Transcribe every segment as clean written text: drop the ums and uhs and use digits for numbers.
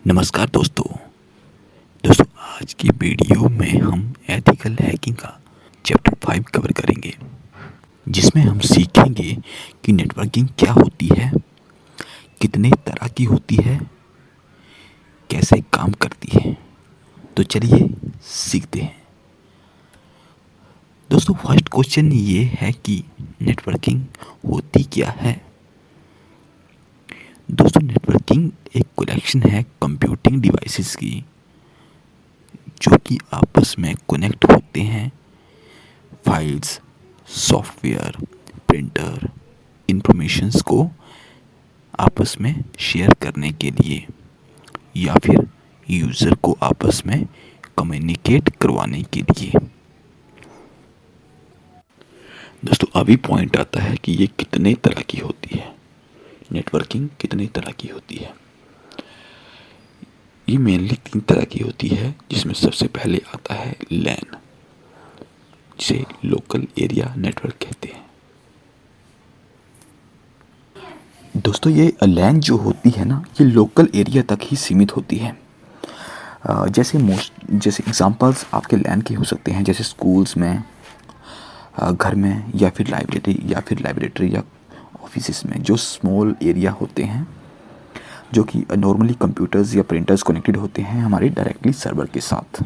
नमस्कार दोस्तों आज की वीडियो में हम एथिकल हैकिंग का चैप्टर 5 कवर करेंगे, जिसमें हम सीखेंगे कि नेटवर्किंग क्या होती है, कितने तरह की होती है, कैसे काम करती है। तो चलिए सीखते हैं। दोस्तों फर्स्ट क्वेश्चन ये है कि नेटवर्किंग होती क्या है। दोस्तों नेटवर्किंग एक कलेक्शन है कंप्यूटिंग डिवाइसेस की, जो कि आपस में कनेक्ट होते हैं फाइल्स, सॉफ्टवेयर, प्रिंटर, इंफॉर्मेशंस को आपस में शेयर करने के लिए या फिर यूज़र को आपस में कम्युनिकेट करवाने के लिए। दोस्तों अभी पॉइंट आता है कि ये कितने तरह की होती है, नेटवर्किंग कितने तरह की होती है। ये मेनली 3 तरह की होती है, जिसमें सबसे पहले आता है लैन, जिसे लोकल एरिया नेटवर्क कहते हैं। दोस्तों ये लैन जो होती है ना, ये लोकल एरिया तक ही सीमित होती है। जैसे एग्जांपल्स आपके लैन के हो सकते हैं, जैसे स्कूल्स में, घर में, या फिर लाइब्रेटरी या ऑफिस में, जो स्मॉल एरिया होते हैं, जो कि नॉर्मली कंप्यूटर्स या प्रिंटर्स कनेक्टेड होते हैं हमारे डायरेक्टली सर्वर के साथ,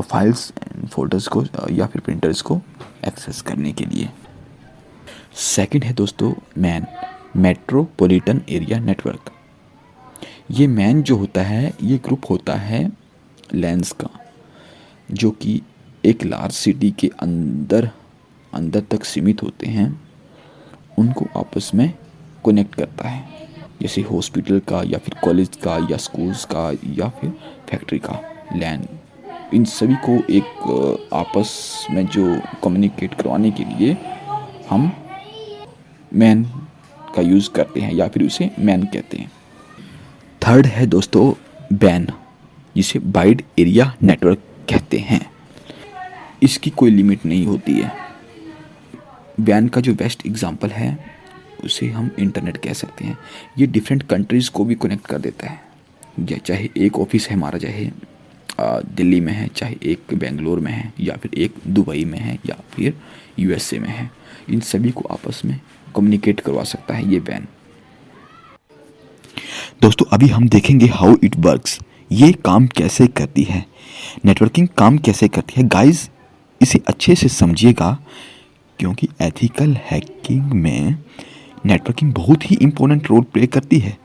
फाइल्स एंड फोल्डर्स को या फिर प्रिंटर्स को एक्सेस करने के लिए। सेकंड है दोस्तों मैन, मेट्रोपॉलिटन एरिया नेटवर्क। ये मैन जो होता है, ये ग्रुप होता है लैन्स का, जो कि एक लार्ज सिटी के अंदर तक सीमित होते हैं, उनको आपस में कनेक्ट करता है, जैसे हॉस्पिटल का या फिर कॉलेज का या स्कूल्स का या फिर फैक्ट्री का लैन। इन सभी को एक आपस में जो कम्युनिकेट करवाने के लिए हम मैन का यूज़ करते हैं या फिर उसे मैन कहते हैं। थर्ड है दोस्तों बैन, जिसे वाइड एरिया नेटवर्क कहते हैं। इसकी कोई लिमिट नहीं होती है। बैन का जो बेस्ट एग्जांपल है उसे हम इंटरनेट कह सकते हैं। ये डिफरेंट कंट्रीज़ को भी कनेक्ट कर देता है। या चाहे एक ऑफिस है हमारा, चाहे दिल्ली में है, चाहे एक बेंगलोर में है, या फिर एक दुबई में है, या फिर यूएसए में है, इन सभी को आपस में कम्युनिकेट करवा सकता है ये बैन। दोस्तों अभी हम देखेंगे हाउ इट वर्क्स, ये काम कैसे करती है, नेटवर्किंग काम कैसे करती है। गाइस इसे अच्छे से समझिएगा, क्योंकि एथिकल हैकिंग में नेटवर्किंग बहुत ही इम्पोर्टेंट रोल प्ले करती है।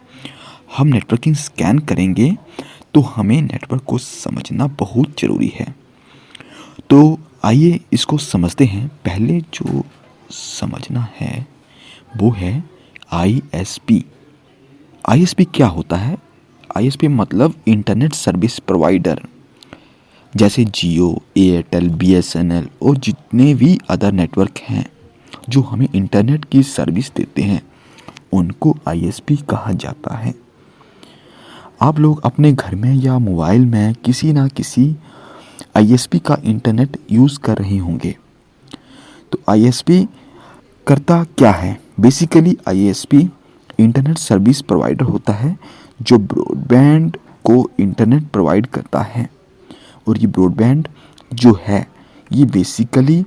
हम नेटवर्किंग स्कैन करेंगे तो हमें नेटवर्क को समझना बहुत ज़रूरी है। तो आइए इसको समझते हैं। पहले जो समझना है वो है ISP। ISP क्या होता है? ISP मतलब इंटरनेट सर्विस प्रोवाइडर, जैसे जियो, एयरटेल, BSNL और जितने भी अदर नेटवर्क हैं जो हमें इंटरनेट की सर्विस देते हैं, उनको ISP कहा जाता है। आप लोग अपने घर में या मोबाइल में किसी ना किसी ISP का इंटरनेट यूज़ कर रहे होंगे। तो ISP करता क्या है? Basically ISP internet service provider होता है, जो ब्रॉडबैंड को इंटरनेट प्रोवाइड करता है। और ये ब्रॉडबैंड जो है, ये बेसिकली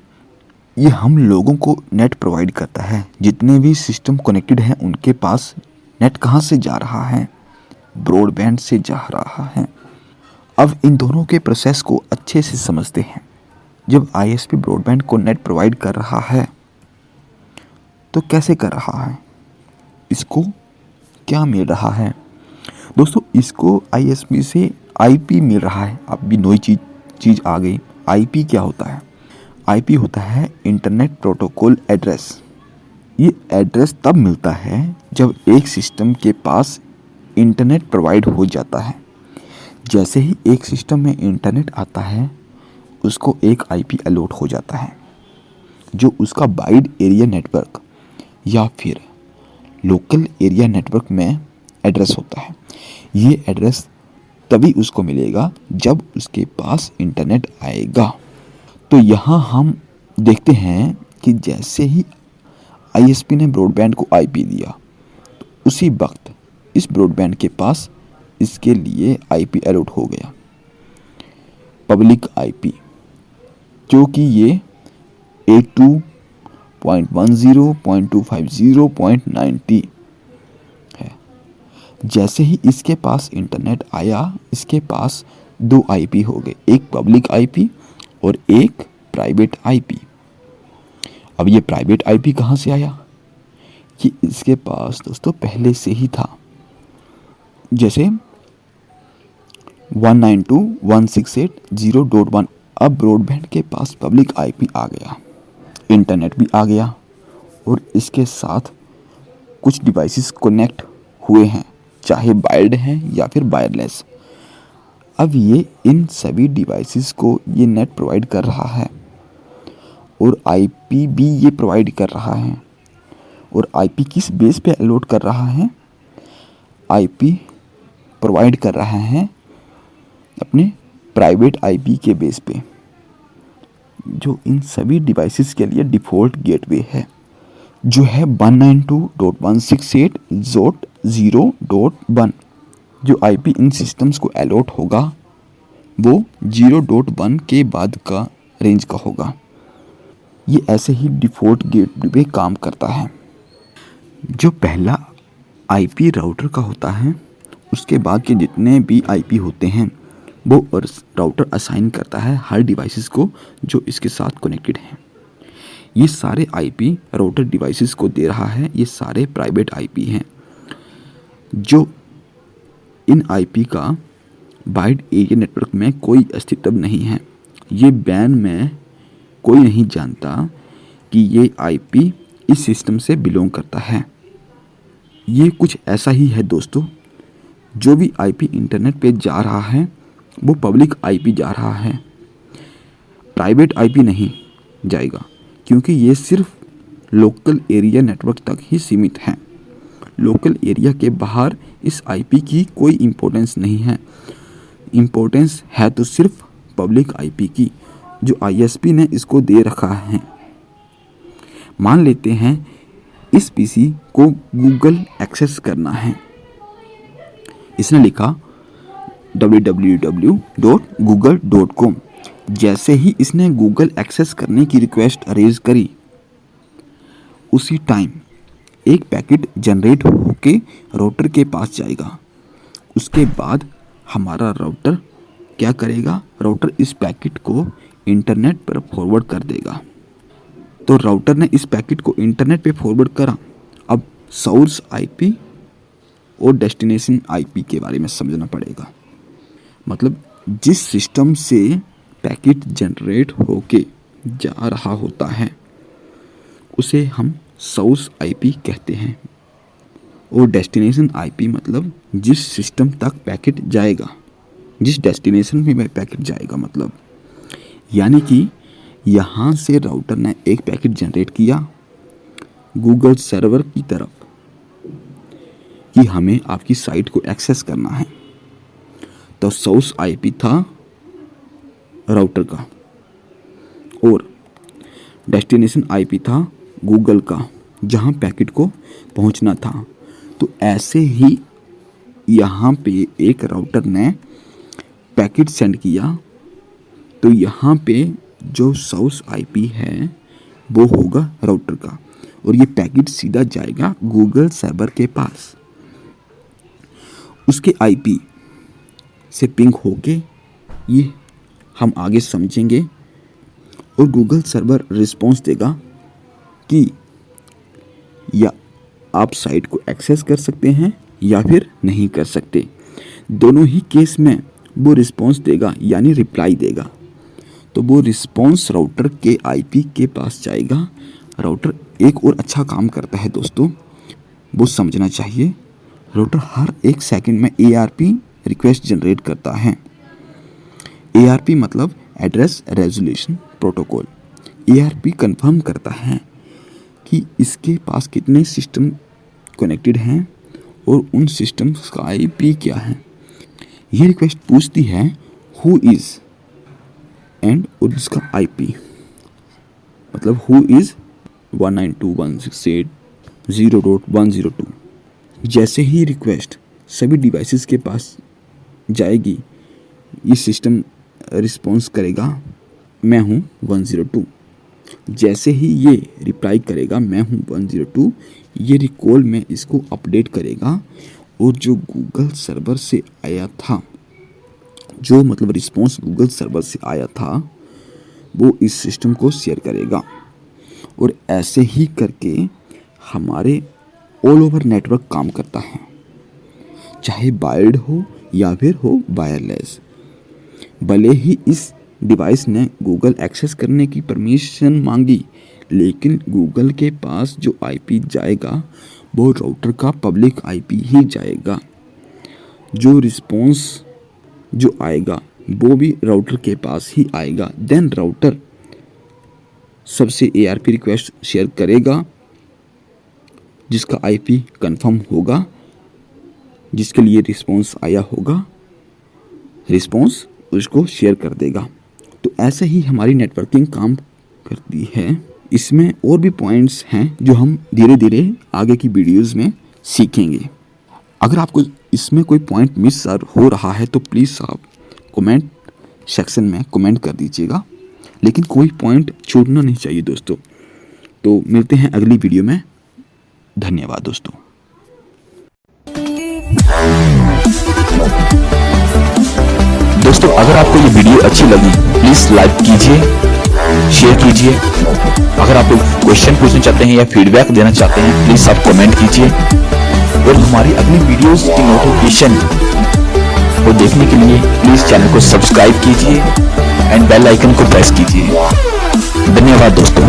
ये हम लोगों को नेट प्रोवाइड करता है। जितने भी सिस्टम कनेक्टेड हैं उनके पास नेट कहाँ से जा रहा है? ब्रॉडबैंड से जा रहा है। अब इन दोनों के प्रोसेस को अच्छे से समझते हैं। जब ISP ब्रॉडबैंड को नेट प्रोवाइड कर रहा है तो कैसे कर रहा है? इसको क्या मिल रहा है? दोस्तों इसको ISP से IP मिल रहा है। अब भी नई चीज़ आ गई। IP क्या होता है? IP होता है इंटरनेट प्रोटोकॉल एड्रेस। ये एड्रेस तब मिलता है जब एक सिस्टम के पास इंटरनेट प्रोवाइड हो जाता है। जैसे ही एक सिस्टम में इंटरनेट आता है, उसको एक IP अलॉट हो जाता है, जो उसका वाइड एरिया नेटवर्क या फिर लोकल एरिया नेटवर्क में एड्रेस होता है। ये एड्रेस तभी उसको मिलेगा जब उसके पास इंटरनेट आएगा। तो यहाँ हम देखते हैं कि जैसे ही ISP ने ब्रॉडबैंड को IP दिया, तो उसी वक्त इस ब्रॉडबैंड के पास इसके लिए आईपी अलॉट हो गया, पब्लिक आईपी, जो कि ये 82.10.250.90 है। जैसे ही इसके पास इंटरनेट आया, इसके पास दो आईपी हो गए, एक पब्लिक आईपी और एक प्राइवेट आईपी। अब ये प्राइवेट आईपी कहाँ से आया? कि इसके पास दोस्तों पहले से ही था। जैसे 192.168.0.1। अब ब्रॉडबैंड के पास पब्लिक आईपी आ गया, इंटरनेट भी आ गया और इसके साथ कुछ डिवाइसेस कनेक्ट हुए हैं, चाहे वायर्ड हैं या फिर वायरलेस। अब ये इन सभी डिवाइसेस को ये नेट प्रोवाइड कर रहा है और आईपी भी ये प्रोवाइड कर रहा है। और आईपी किस बेस पे अलॉट कर रहा है? आईपी प्रोवाइड कर रहा है अपने प्राइवेट आईपी के बेस पे, जो इन सभी डिवाइसेस के लिए डिफ़ॉल्ट गेटवे है, जो है 192.168.0.1। जो आईपी इन सिस्टम्स को अलॉट होगा वो 0.1 के बाद का रेंज का होगा। ये ऐसे ही डिफ़ॉल्ट गेटवे काम करता है। जो पहला आईपी राउटर का होता है, उसके बाद के जितने भी आईपी होते हैं वो राउटर असाइन करता है हर डिवाइसेस को जो इसके साथ कनेक्टेड हैं। ये सारे आईपी राउटर डिवाइसेस को दे रहा है, ये सारे प्राइवेट आईपी हैं। जो इन आईपी का वाइड एरिया नेटवर्क में कोई अस्तित्व नहीं है। ये बैन में कोई नहीं जानता कि ये आईपी इस सिस्टम से बिलोंग करता है। ये कुछ ऐसा ही है दोस्तों, जो भी आईपी इंटरनेट पे जा रहा है वो पब्लिक आईपी जा रहा है, प्राइवेट आईपी नहीं जाएगा, क्योंकि ये सिर्फ लोकल एरिया नेटवर्क तक ही सीमित है। लोकल एरिया के बाहर इस आईपी की कोई इम्पोर्टेंस नहीं है। इम्पोर्टेंस है तो सिर्फ पब्लिक आईपी की, जो आईएसपी ने इसको दे रखा है। मान लेते हैं इस पीसी को गूगल एक्सेस करना है। इसने लिखा www.google.com। जैसे ही इसने गूगल एक्सेस करने की रिक्वेस्ट रेज करी, उसी टाइम एक पैकेट जनरेट होके राउटर के पास जाएगा। उसके बाद हमारा राउटर क्या करेगा? राउटर इस पैकेट को इंटरनेट पर फॉरवर्ड कर देगा। तो राउटर ने इस पैकेट को इंटरनेट पे फॉरवर्ड करा। अब सोर्स आईपी और डेस्टिनेशन आईपी के बारे में समझना पड़ेगा। मतलब जिस सिस्टम से पैकेट जनरेट होके जा रहा होता है उसे हम सोर्स आईपी कहते हैं, और डेस्टिनेशन आईपी मतलब जिस सिस्टम तक पैकेट जाएगा, जिस डेस्टिनेशन में पैकेट जाएगा। मतलब यानी कि यहाँ से राउटर ने एक पैकेट जनरेट किया गूगल सर्वर की तरफ कि हमें आपकी साइट को एक्सेस करना है। तो सोर्स आईपी था राउटर का और डेस्टिनेशन आईपी था गूगल का, जहाँ पैकेट को पहुँचना था। तो ऐसे ही यहाँ पे एक राउटर ने पैकेट सेंड किया, तो यहाँ पे जो सोर्स आईपी है वो होगा राउटर का, और ये पैकेट सीधा जाएगा गूगल सर्वर के पास। उसके आईपी से पिंग होके ये हम आगे समझेंगे, और गूगल सर्वर रिस्पॉन्स देगा कि या आप साइट को एक्सेस कर सकते हैं या फिर नहीं कर सकते। दोनों ही केस में वो रिस्पॉन्स देगा, यानी रिप्लाई देगा। तो वो रिस्पॉन्स राउटर के आईपी के पास जाएगा। राउटर एक और अच्छा काम करता है दोस्तों, वो समझना चाहिए। राउटर हर एक सेकंड में ARP रिक्वेस्ट जनरेट करता है। ARP मतलब address resolution protocol. ARP confirm करता है कि इसके पास कितने सिस्टम कनेक्टेड हैं और उन सिस्टम्स का आईपी क्या है। ये रिक्वेस्ट पूछती है हु इज़ एंड और इसका आईपी, मतलब हु इज़ 192.168.0.102। जैसे ही रिक्वेस्ट सभी डिवाइसेस के पास जाएगी ये सिस्टम रिस्पॉन्स करेगा मैं हूँ 102। जैसे ही ये रिप्लाई करेगा मैं हूँ 102, ये रिकॉल में इसको अपडेट करेगा और जो गूगल सर्वर से आया था, जो मतलब रिस्पॉन्स गूगल सर्वर से आया था, वो इस सिस्टम को शेयर करेगा। और ऐसे ही करके हमारे ऑल ओवर नेटवर्क काम करता है, चाहे वायर्ड हो या फिर हो वायरलेस। भले ही इस डिवाइस ने गूगल एक्सेस करने की परमिशन मांगी, लेकिन गूगल के पास जो आईपी जाएगा वो राउटर का पब्लिक आईपी ही जाएगा। जो रिस्पॉन्स जो आएगा वो भी राउटर के पास ही आएगा। देन राउटर सबसे एआरपी रिक्वेस्ट शेयर करेगा, जिसका आईपी कंफर्म होगा, जिसके लिए रिस्पॉन्स आया होगा, रिस्पॉन्स उसको शेयर कर देगा। तो ऐसे ही हमारी नेटवर्किंग काम करती है। इसमें और भी पॉइंट्स हैं जो हम धीरे धीरे आगे की वीडियोस में सीखेंगे। अगर आपको इसमें कोई पॉइंट मिस हो रहा है तो प्लीज़ आप कमेंट सेक्शन में कमेंट कर दीजिएगा, लेकिन कोई पॉइंट छूटना नहीं चाहिए दोस्तों। तो मिलते हैं अगली वीडियो में। धन्यवाद दोस्तों। दोस्तों अगर आपको ये वीडियो अच्छी लगी प्लीज लाइक कीजिए, शेयर कीजिए। अगर आप क्वेश्चन पूछना चाहते हैं या फीडबैक देना चाहते हैं प्लीज आप कमेंट कीजिए। और हमारी अगली वीडियोस की नोटिफिकेशन को देखने के लिए प्लीज चैनल को सब्सक्राइब कीजिए एंड बेल आइकन को प्रेस कीजिए। धन्यवाद दोस्तों।